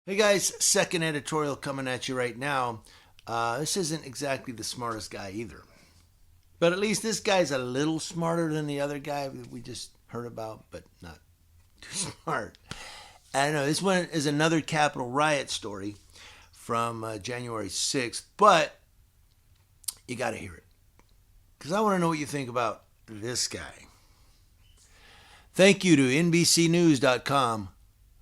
Hey guys, second editorial coming at you right now. This isn't exactly the smartest guy either. But at least this guy's a little smarter than the other guy that we just heard about, but not too smart. I know this one is another Capitol riot story from January 6th, but you got to hear it. Because I want to know what you think about this guy. Thank you to NBCnews.com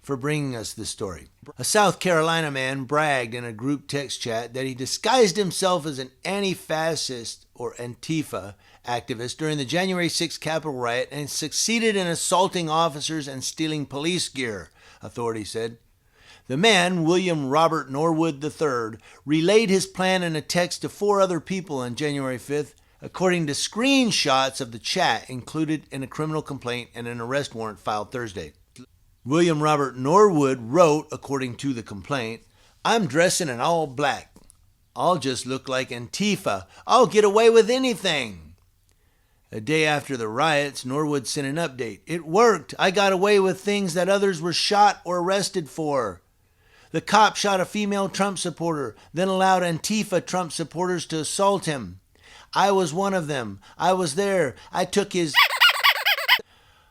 for bringing us this story. A South Carolina man bragged in a group text chat that he disguised himself as an anti-fascist or Antifa activist during the January 6th Capitol riot and succeeded in assaulting officers and stealing police gear, authorities said. The man, William Robert Norwood III, relayed his plan in a text to 4 other people on January 5th, according to screenshots of the chat included in a criminal complaint and an arrest warrant filed Thursday. William Robert Norwood wrote, according to the complaint, "I'm dressing in all black. I'll just look like Antifa. I'll get away with anything." A day after the riots, Norwood sent an update. "It worked. I got away with things that others were shot or arrested for. The cop shot a female Trump supporter, then allowed Antifa Trump supporters to assault him. I was one of them. I was there. I took his..."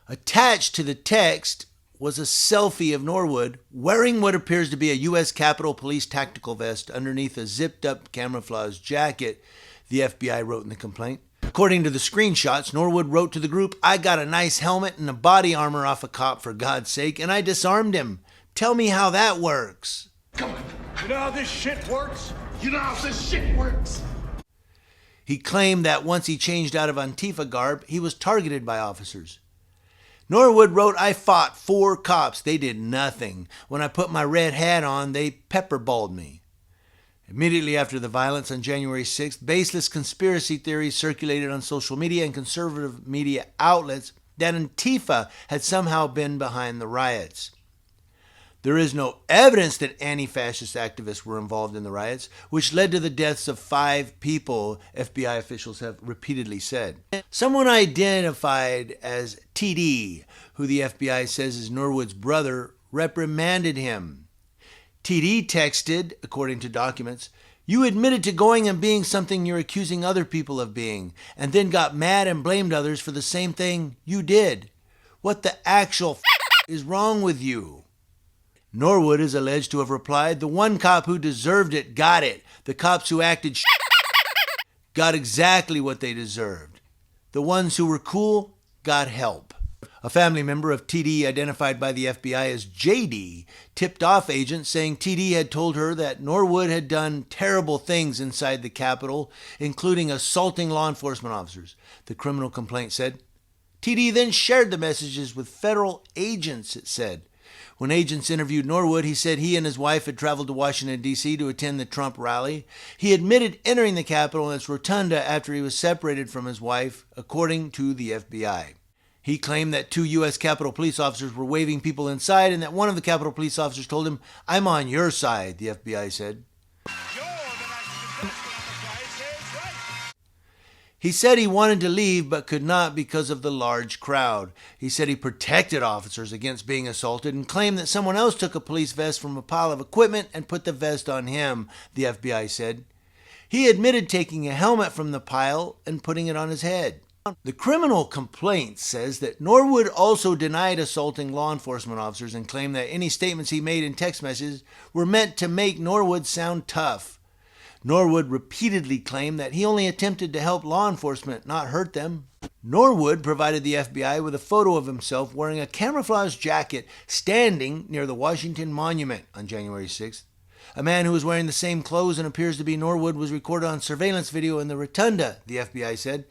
Attached to the text was a selfie of Norwood wearing what appears to be a U.S. Capitol Police tactical vest underneath a zipped-up camouflage jacket, the FBI wrote in the complaint. According to the screenshots, Norwood wrote to the group, "I got a nice helmet and a body armor off a cop for God's sake, and I disarmed him. Tell me how that works." Come on. You know how this shit works? You know how this shit works? He claimed that once he changed out of Antifa garb, he was targeted by officers. Norwood wrote, "I fought 4 cops. They did nothing. When I put my red hat on, they pepperballed me." Immediately after the violence on January 6th, baseless conspiracy theories circulated on social media and conservative media outlets that Antifa had somehow been behind the riots. There is no evidence that anti-fascist activists were involved in the riots, which led to the deaths of 5 people, FBI officials have repeatedly said. Someone identified as TD, who the FBI says is Norwood's brother, reprimanded him. TD texted, according to documents, "You admitted to going and being something you're accusing other people of being, and then got mad and blamed others for the same thing you did. What the actual is wrong with you?" Norwood is alleged to have replied, "The one cop who deserved it got it. The cops who acted got exactly what they deserved. The ones who were cool got help." A family member of TD, identified by the FBI as JD, tipped off agents saying TD had told her that Norwood had done terrible things inside the Capitol, including assaulting law enforcement officers, the criminal complaint said. TD then shared the messages with federal agents, it said. When agents interviewed Norwood, he said he and his wife had traveled to Washington, D.C. to attend the Trump rally. He admitted entering the Capitol and its rotunda after he was separated from his wife, according to the FBI. He claimed that 2 U.S. Capitol Police officers were waving people inside and that one of the Capitol Police officers told him, "I'm on your side," the FBI said. He said he wanted to leave but could not because of the large crowd. He said he protected officers against being assaulted and claimed that someone else took a police vest from a pile of equipment and put the vest on him, the FBI said. He admitted taking a helmet from the pile and putting it on his head. The criminal complaint says that Norwood also denied assaulting law enforcement officers and claimed that any statements he made in text messages were meant to make Norwood sound tough. Norwood repeatedly claimed that he only attempted to help law enforcement, not hurt them. Norwood provided the FBI with a photo of himself wearing a camouflage jacket standing near the Washington Monument on January 6th. A man who was wearing the same clothes and appears to be Norwood was recorded on surveillance video in the rotunda, the FBI said.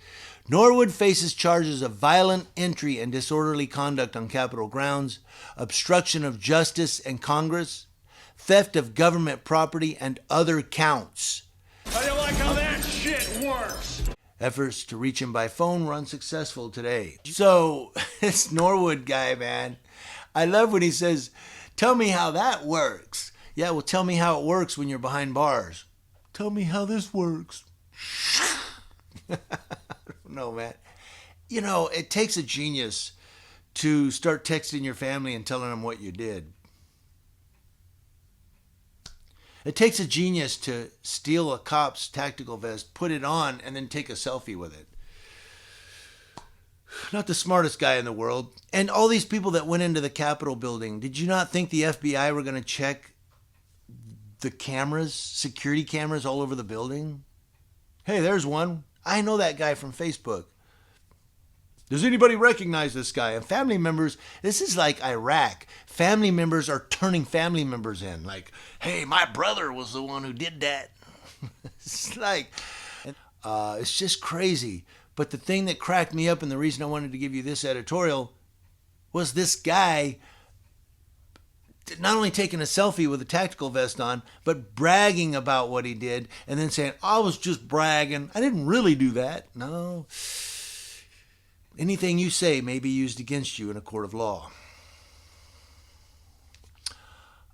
Norwood faces charges of violent entry and disorderly conduct on Capitol grounds, obstruction of justice and Congress, theft of government property, and other counts. How do you like how that shit works? Efforts to reach him by phone were unsuccessful today. So, this Norwood guy, man, I love when he says, "Tell me how that works." Yeah, well, tell me how it works when you're behind bars. Tell me how this works. I don't know, man. You know, it takes a genius to start texting your family and telling them what you did. It takes a genius to steal a cop's tactical vest, put it on, and then take a selfie with it. Not the smartest guy in the world. And all these people that went into the Capitol building, did you not think the FBI were going to check the cameras, security cameras all over the building? Hey, there's one. I know that guy from Facebook. Does anybody recognize this guy? And family members, this is like Iraq. Family members are turning family members in. Like, hey, my brother was the one who did that. It's like, it's just crazy. But the thing that cracked me up and the reason I wanted to give you this editorial was this guy not only taking a selfie with a tactical vest on, but bragging about what he did and then saying, I was just bragging. I didn't really do that. No. Anything you say may be used against you in a court of law.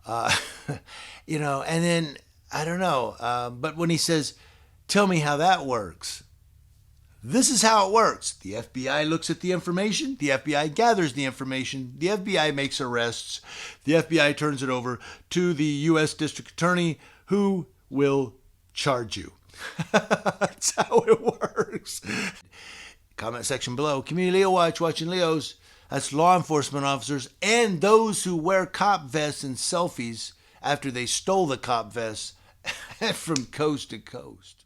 And then, I don't know, but when he says, tell me how that works. This is how it works. The FBI looks at the information. The FBI gathers the information. The FBI makes arrests. The FBI turns it over to the U.S. District Attorney, who will charge you. That's how it works. Comment section below. Community Leo Watch, watching Leos. That's law enforcement officers and those who wear cop vests and selfies after they stole the cop vests from coast to coast.